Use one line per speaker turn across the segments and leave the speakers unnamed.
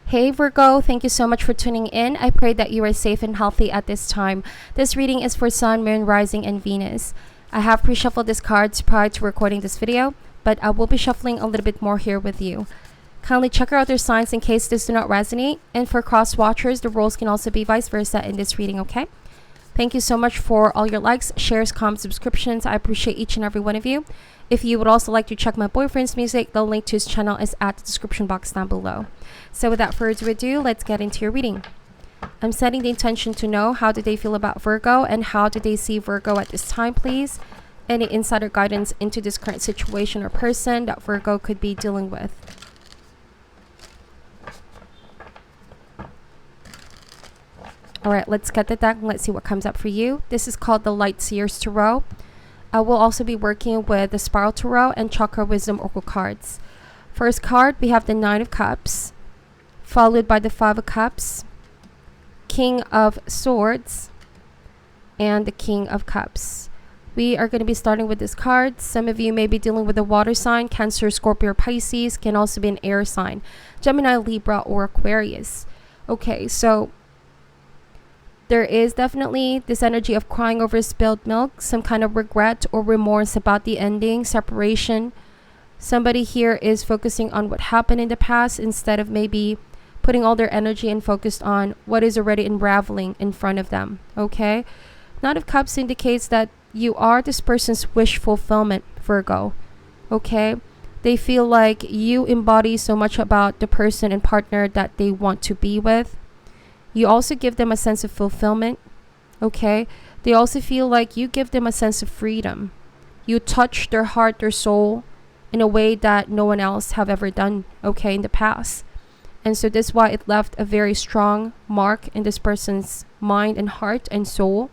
Hey Virgo, thank you so much for tuning in. I pray that you are safe and healthy at this time. This reading is for Sun, Moon, Rising, and Venus. I have pre-shuffled these cards prior to recording this video, but I will be shuffling a little bit more here with you. Kindly check out their signs in case this do not resonate, and for cross watchers, the roles can also be vice versa in this reading, okay? Thank you so much for all your likes, shares, comments, subscriptions. I appreciate each and every one of you. If you would also like to check my boyfriend's music, the link to his channel is at the description box down below. So without further ado, let's get into your reading. I'm setting the intention to know how do they feel about Virgo and how do they see Virgo at this time, please. Any insider guidance into this current situation or person that Virgo could be dealing with. Alright, let's get the deck and let's see what comes up for you. This is called the Light Seers Tarot. I will also be working with the Spiral Tarot and Chakra Wisdom Oracle cards. First card, we have the Nine of Cups, followed by the Five of Cups, King of Swords, and the King of Cups. We are going to be starting with this card. Some of you may be dealing with a water sign, Cancer, Scorpio, or Pisces, can also be an air sign, Gemini, Libra, or Aquarius. Okay, so there is definitely this energy of crying over spilled milk, some kind of regret or remorse about the ending, separation. Somebody here is focusing on what happened in the past instead of maybe putting all their energy and focused on what is already unraveling in front of them, okay? Nine of Cups indicates that you are this person's wish fulfillment, Virgo, okay? They feel like you embody so much about the person and partner that they want to be with. You also give them a sense of fulfillment, okay? They also feel like you give them a sense of freedom. You touch their heart, their soul in a way that no one else have ever done, okay, in the past. And so this is why it left a very strong mark in this person's mind and heart and soul.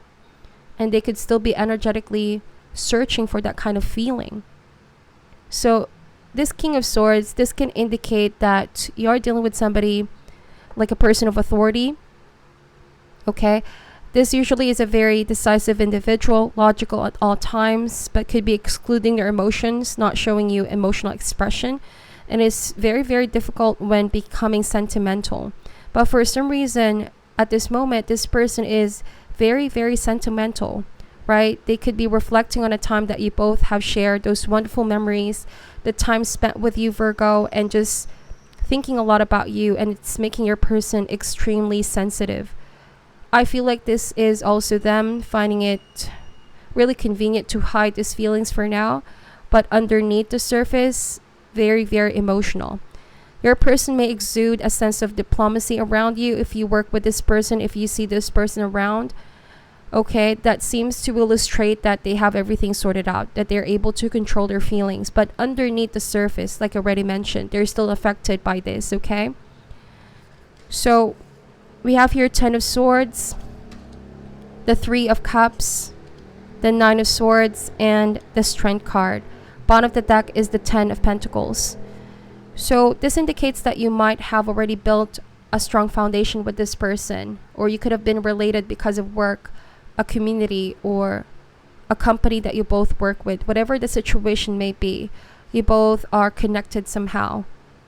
And they could still be energetically searching for that kind of feeling. So this King of Swords, this can indicate that you're dealing with somebody like a person of authority. Okay, this usually is a very decisive individual, logical at all times, but could be excluding their emotions, not showing you emotional expression, and it's very, very difficult when becoming sentimental. But for some reason, at this moment, this person is very, very sentimental, right? They could be reflecting on a time that you both have shared, those wonderful memories, the time spent with you, Virgo, and just thinking a lot about you, and it's making your person extremely sensitive. I feel like this is also them finding it really convenient to hide these feelings for now, but underneath the surface, very, very emotional. Your person may exude a sense of diplomacy around you if you work with this person, if you see this person around. Okay, that seems to illustrate that they have everything sorted out, that they're able to control their feelings. But underneath the surface, like I already mentioned, they're still affected by this, okay? So we have here Ten of Swords, the Three of Cups, the Nine of Swords, and the Strength card. Bottom of the deck is the Ten of Pentacles. So this indicates that you might have already built a strong foundation with this person, or you could have been related because of work, a community, or a company that you both work with. Whatever the situation may be, you both are connected somehow.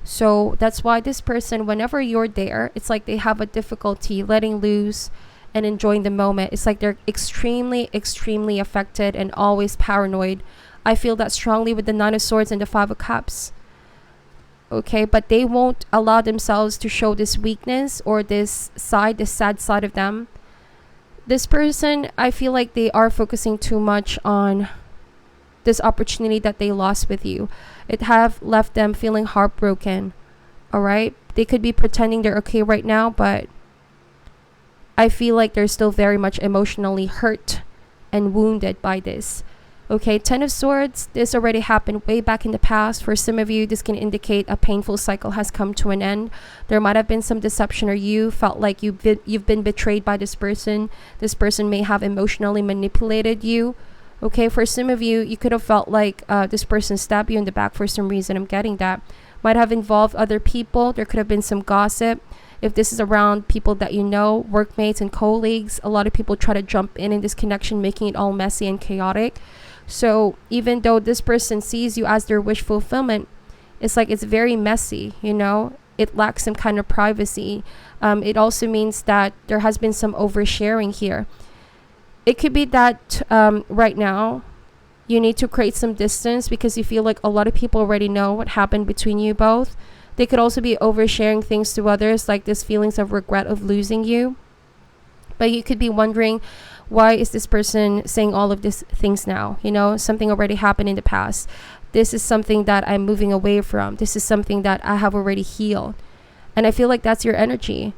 So that's why this person, whenever you're there, it's like they have a difficulty letting loose and enjoying the moment. It's like they're extremely, extremely affected and always paranoid. I feel that strongly with the Nine of Swords and the Five of Cups. Okay, but they won't allow themselves to show this weakness or this side, this sad side of them. This person, I feel like they are focusing too much on this opportunity that they lost with you. It have left them feeling heartbroken. All right, they could be pretending they're okay right now, but I feel like they're still very much emotionally hurt and wounded by this. Okay, Ten of Swords, this already happened way back in the past. For some of you, this can indicate a painful cycle has come to an end. There might have been some deception, or you felt like you've been betrayed by this person. This person may have emotionally manipulated you. Okay, for some of you, you could have felt like this person stabbed you in the back for some reason. I'm getting that. Might have involved other people. There could have been some gossip. If this is around people that you know, workmates and colleagues, a lot of people try to jump in this connection, making it all messy and chaotic. So even though this person sees you as their wish fulfillment, it's like it's very messy, you know? it lacks some kind of privacy. It also means that there has been some oversharing here. It could be that right now you need to create some distance because you feel like a lot of people already know what happened between you both. They could also be oversharing things to others, like this feelings of regret of losing you. But you could be wondering, why is this person saying all of these things now? Something already happened in the past. This is something that I'm moving away from. This is something that I have already healed. And I feel like that's your energy.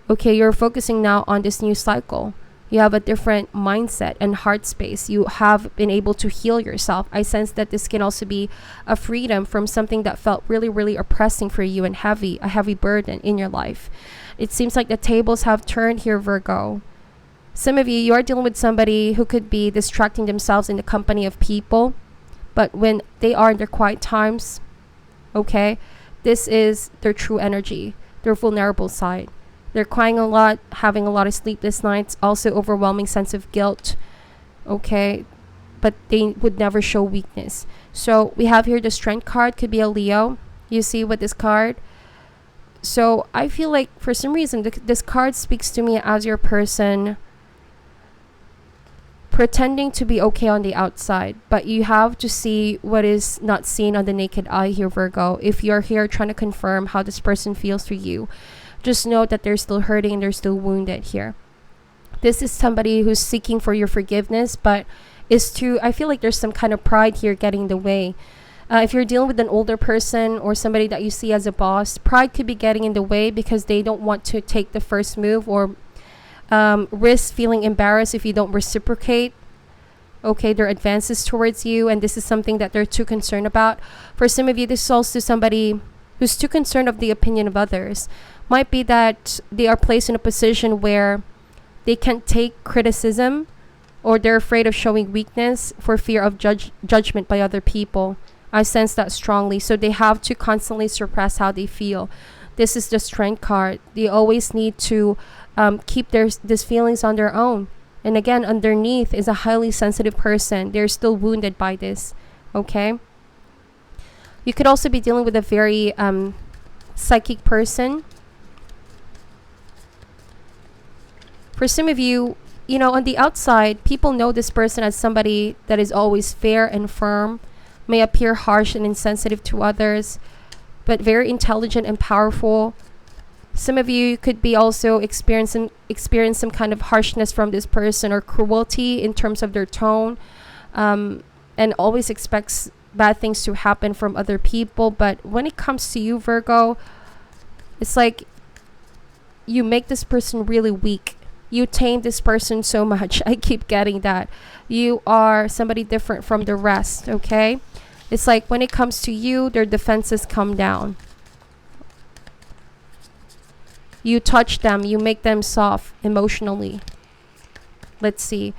Okay, you're focusing now on this new cycle. You have a different mindset and heart space. You have been able to heal yourself. I sense that this can also be a freedom from something that felt really, really oppressing for you and a heavy burden in your life. It seems like the tables have turned here, Virgo. Some of you are dealing with somebody who could be distracting themselves in the company of people. But when they are in their quiet times, okay, this is their true energy, their vulnerable side. They're crying a lot, having a lot of sleepless nights, also overwhelming sense of guilt, okay? But they would never show weakness. So we have here the Strength card, could be a Leo. You see with this card? So I feel like for some reason, this card speaks to me as your person pretending to be okay on the outside, but you have to see what is not seen on the naked eye here, Virgo. If you're here trying to confirm how this person feels for you, just know that they're still hurting and they're still wounded here. This is somebody who's seeking for your forgiveness, but I feel like there's some kind of pride here getting in the way. If you're dealing with an older person or somebody that you see as a boss, pride could be getting in the way because they don't want to take the first move or risk feeling embarrassed if you don't reciprocate, okay, their advances towards you. And this is something that they're too concerned about. For some of you, this is also somebody who's too concerned of the opinion of others. Might be that they are placed in a position where they can't take criticism, or they're afraid of showing weakness for fear of judgment by other people. I sense that strongly. So they have to constantly suppress how they feel. This is the Strength card. They always need to keep these feelings on their own. And again, underneath is a highly sensitive person. They're still wounded by this. Okay? You could also be dealing with a very psychic person. For some of you, on the outside, people know this person as somebody that is always fair and firm, may appear harsh and insensitive to others, but very intelligent and powerful. Some of you could be also experience some kind of harshness from this person or cruelty in terms of their tone, and always expects bad things to happen from other people. But when it comes to you, Virgo, it's like you make this person really weak. You tame this person so much. I keep getting that. You are somebody different from the rest, okay? It's like when it comes to you, their defenses come down. You touch them, you make them soft emotionally. Let's see.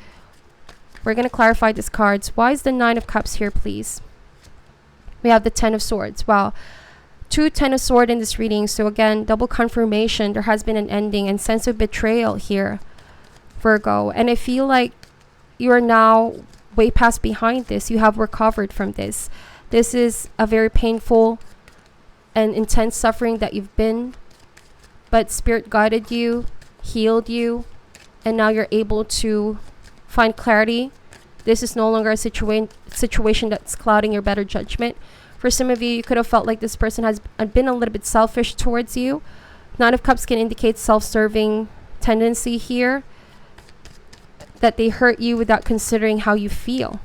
We're going to clarify these cards. Why is the Nine of Cups here, please? We have the Ten of Swords. Wow. 2 Ten of Swords in this reading. So again, double confirmation. There has been an ending and sense of betrayal here, Virgo. And I feel like you are now way past behind this. You have recovered from this. This is a very painful and intense suffering that you've been, but Spirit guided you, healed you, and now you're able to find clarity. This is no longer a situation that's clouding your better judgment. For some of you, you could have felt like this person has been a little bit selfish towards you. Nine of Cups can indicate self-serving tendency here, that they hurt you without considering how you feel.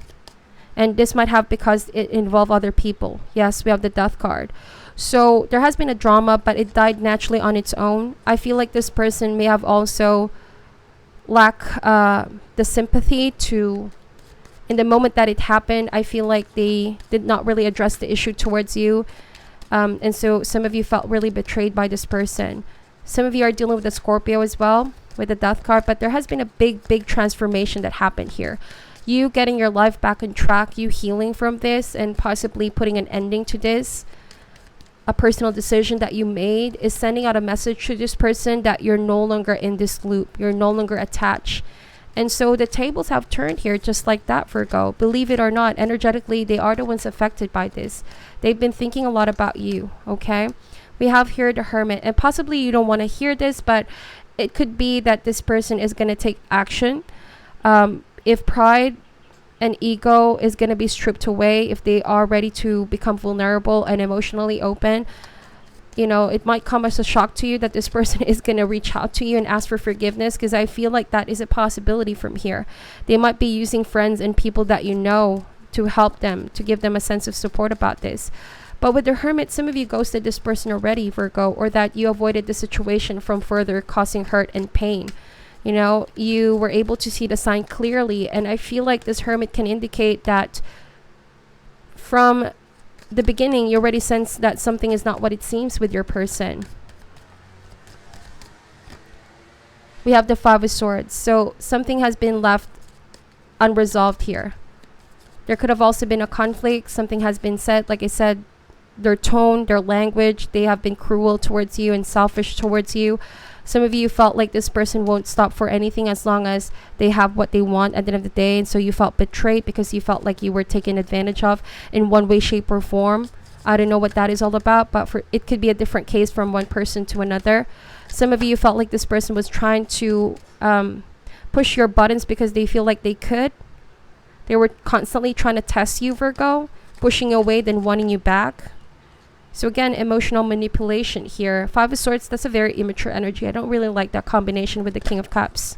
And this might have because it involved other people. Yes, we have the Death card. So there has been a drama, but it died naturally on its own. I feel like this person may have also lacked the sympathy to... In the moment that it happened, I feel like they did not really address the issue towards you. And so some of you felt really betrayed by this person. Some of you are dealing with a Scorpio as well, with the Death card. But there has been a big transformation that happened here. You getting your life back on track, you healing from this, and possibly putting an ending to this. A personal decision that you made is sending out a message to this person that you're no longer in this loop. You're no longer attached. And so the tables have turned here just like that, Virgo. Believe it or not, energetically, they are the ones affected by this. They've been thinking a lot about you, okay? We have here the Hermit, and possibly you don't want to hear this, but it could be that this person is going to take action. If pride and ego is going to be stripped away, if they are ready to become vulnerable and emotionally open, it might come as a shock to you that this person is going to reach out to you and ask for forgiveness, because I feel like that is a possibility from here. They might be using friends and people that you know to help them, to give them a sense of support about this. But with the Hermit, some of you ghosted this person already, Virgo, or that you avoided the situation from further causing hurt and pain. You were able to see the sign clearly, and I feel like this Hermit can indicate that from the beginning, you already sense that something is not what it seems with your person. We have the Five of Swords. So something has been left unresolved here. There could have also been a conflict. Something has been said. Like I said, their tone, their language, they have been cruel towards you and selfish towards you. Some of you felt like this person won't stop for anything as long as they have what they want at the end of the day. And so you felt betrayed because you felt like you were taken advantage of in one way, shape, or form. I don't know what that is all about, but it could be a different case from one person to another. Some of you felt like this person was trying to push your buttons because they feel like they could. They were constantly trying to test you, Virgo, pushing you away, then wanting you back. So again, emotional manipulation here. Five of Swords, that's a very immature energy. I don't really like that combination with the King of Cups.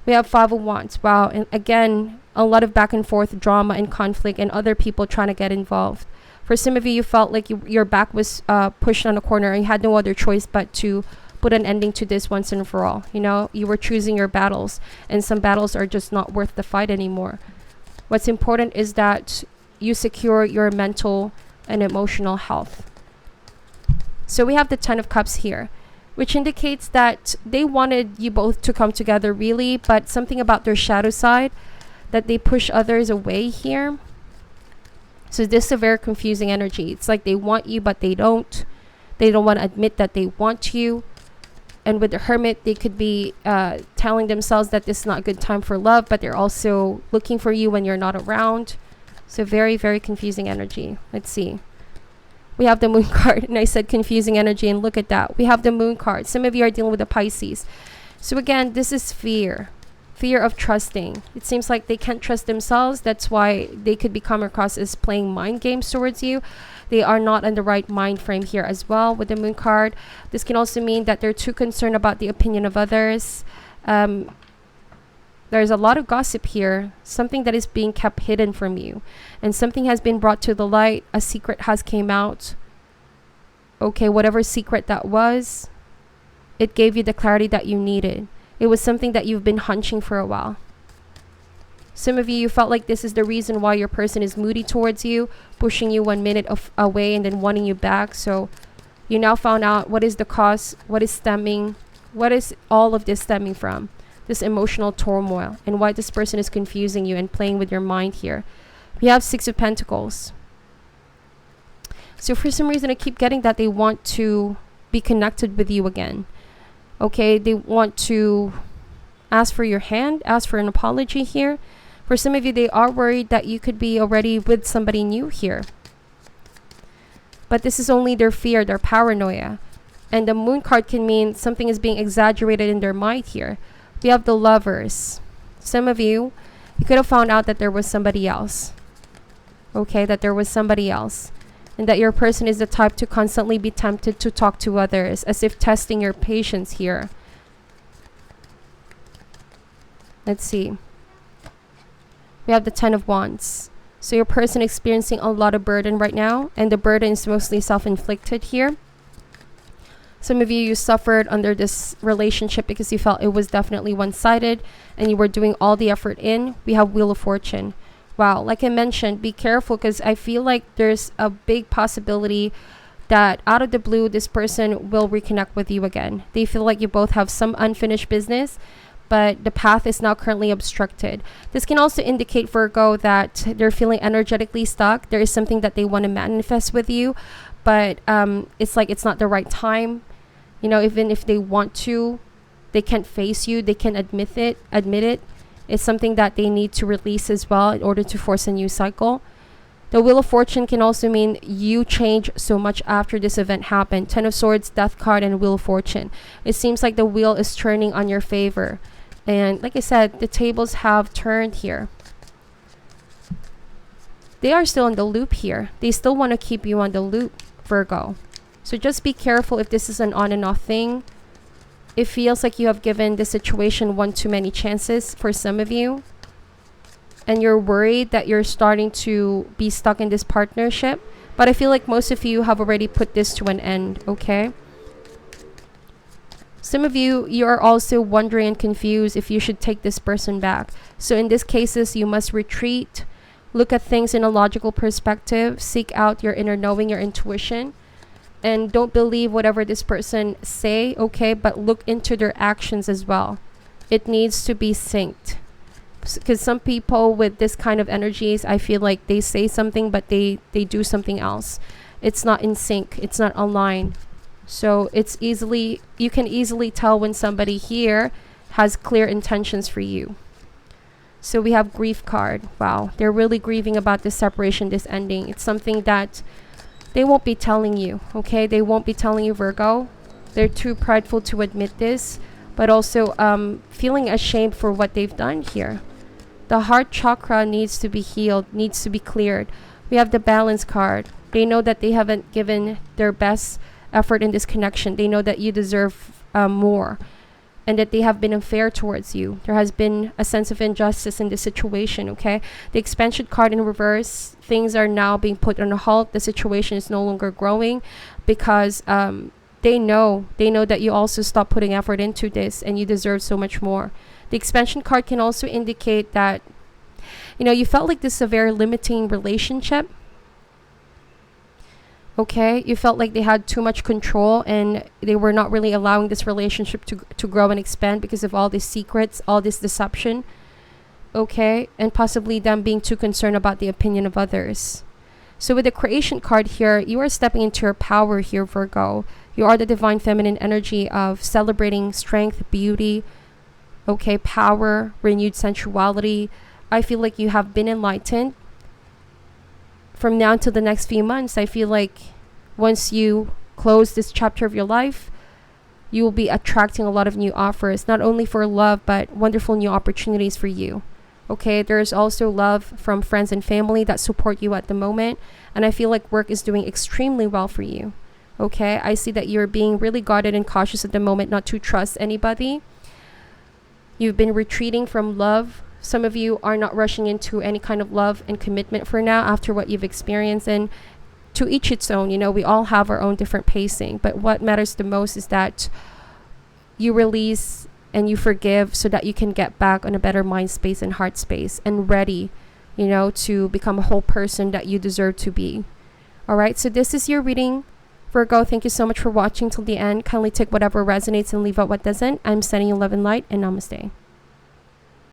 We have Five of Wands. Wow. And again, a lot of back and forth drama and conflict and other people trying to get involved. For some of you, you felt like your back was pushed on a corner and you had no other choice but to put an ending to this once and for all. You were choosing your battles, and some battles are just not worth the fight anymore. What's important is that you secure your mental and emotional health. So we have the Ten of Cups here, which indicates that they wanted you both to come together really, but something about their shadow side that they push others away here. So this is a very confusing energy. It's like they want you, but they don't. They don't want to admit that they want you. And with the Hermit, they could be telling themselves that this is not a good time for love, but they're also looking for you when you're not around. So very, very confusing energy. Let's see. We have the Moon card, and I said confusing energy, and look at that. We have the Moon card. Some of you are dealing with the Pisces. So again, this is fear. Fear of trusting. It seems like they can't trust themselves. That's why they could be come across as playing mind games towards you. They are not in the right mind frame here as well with the Moon card. This can also mean that they're too concerned about the opinion of others. There's a lot of gossip here, something that is being kept hidden from you, and something has been brought to the light. A secret has came out. Okay, whatever secret that was, it gave you the clarity that you needed. It was something that you've been hunching for a while. Some of you felt like this is the reason why your person is moody towards you, pushing you 1 minute away and then wanting you back. So you now found out what is the cause, what is all of this stemming from. This emotional turmoil, and why this person is confusing you and playing with your mind here. We have Six of Pentacles. So for some reason, I keep getting that they want to be connected with you again. Okay, they want to ask for your hand, ask for an apology here. For some of you, they are worried that you could be already with somebody new here. But this is only their fear, their paranoia. And the Moon card can mean something is being exaggerated in their mind here. We have the Lovers. Some of you could have found out that there was somebody else. Okay, that there was somebody else. And that your person is the type to constantly be tempted to talk to others, as if testing your patience here. Let's see. We have the Ten of Wands. So your person experiencing a lot of burden right now, and the burden is mostly self-inflicted here. Some of you suffered under this relationship because you felt it was definitely one-sided and you were doing all the effort in. We have Wheel of Fortune. Wow, like I mentioned, be careful, because I feel like there's a big possibility that out of the blue, this person will reconnect with you again. They feel like you both have some unfinished business, but the path is now currently obstructed. This can also indicate, Virgo, that they're feeling energetically stuck. There is something that they want to manifest with you, but it's like it's not the right time. Even if they want to, they can't face you. They can't admit it. It's something that they need to release as well in order to force a new cycle. The Wheel of Fortune can also mean you change so much after this event happened. Ten of Swords, Death card, and Wheel of Fortune. It seems like the wheel is turning on your favor. And like I said, the tables have turned here. They are still in the loop here. They still want to keep you on the loop, Virgo. So just be careful if this is an on and off thing. It feels like you have given the situation one too many chances for some of you. And you're worried that you're starting to be stuck in this partnership. But I feel like most of you have already put this to an end, okay? Some of you are also wondering and confused if you should take this person back. So in these cases, you must retreat, look at things in a logical perspective, seek out your inner knowing, your intuition, and don't believe whatever this person say, okay? But look into their actions as well. It needs to be synced. Because some people with this kind of energies, I feel like they say something but they do something else. It's not in sync, it's not aligned. So you can easily tell when somebody here has clear intentions for you. So we have Grief card. Wow, they're really grieving about this separation, this ending. It's something that they won't be telling you, okay? They won't be telling you, Virgo. They're too prideful to admit this, but also feeling ashamed for what they've done here. The heart chakra needs to be healed, needs to be cleared. We have the Balance card. They know that they haven't given their best effort in this connection. They know that you deserve more, and that they have been unfair towards you. There has been a sense of injustice in this situation, okay? The Expansion card in reverse, things are now being put on a halt. The situation is no longer growing because they know that you also stopped putting effort into this and you deserve so much more. The Expansion card can also indicate that, you felt like this is a very limiting relationship. Okay, you felt like they had too much control and they were not really allowing this relationship to grow and expand because of all these secrets, all this deception. Okay, and possibly them being too concerned about the opinion of others. So with the Creation card here, you are stepping into your power here, Virgo. You are the divine feminine energy of celebrating strength, beauty, okay, power, renewed sensuality. I feel like you have been enlightened. From now until the next few months, I feel like once you close this chapter of your life, you will be attracting a lot of new offers, not only for love, but wonderful new opportunities for you. Okay, there's also love from friends and family that support you at the moment. And I feel like work is doing extremely well for you. Okay, I see that you're being really guarded and cautious at the moment, not to trust anybody. You've been retreating from love. Some of you are not rushing into any kind of love and commitment for now after what you've experienced. And to each its own, we all have our own different pacing. But what matters the most is that you release and you forgive so that you can get back on a better mind space and heart space and ready, to become a whole person that you deserve to be. All right, so this is your reading, Virgo. Thank you so much for watching till the end. Kindly take whatever resonates and leave out what doesn't. I'm sending you love and light, and namaste.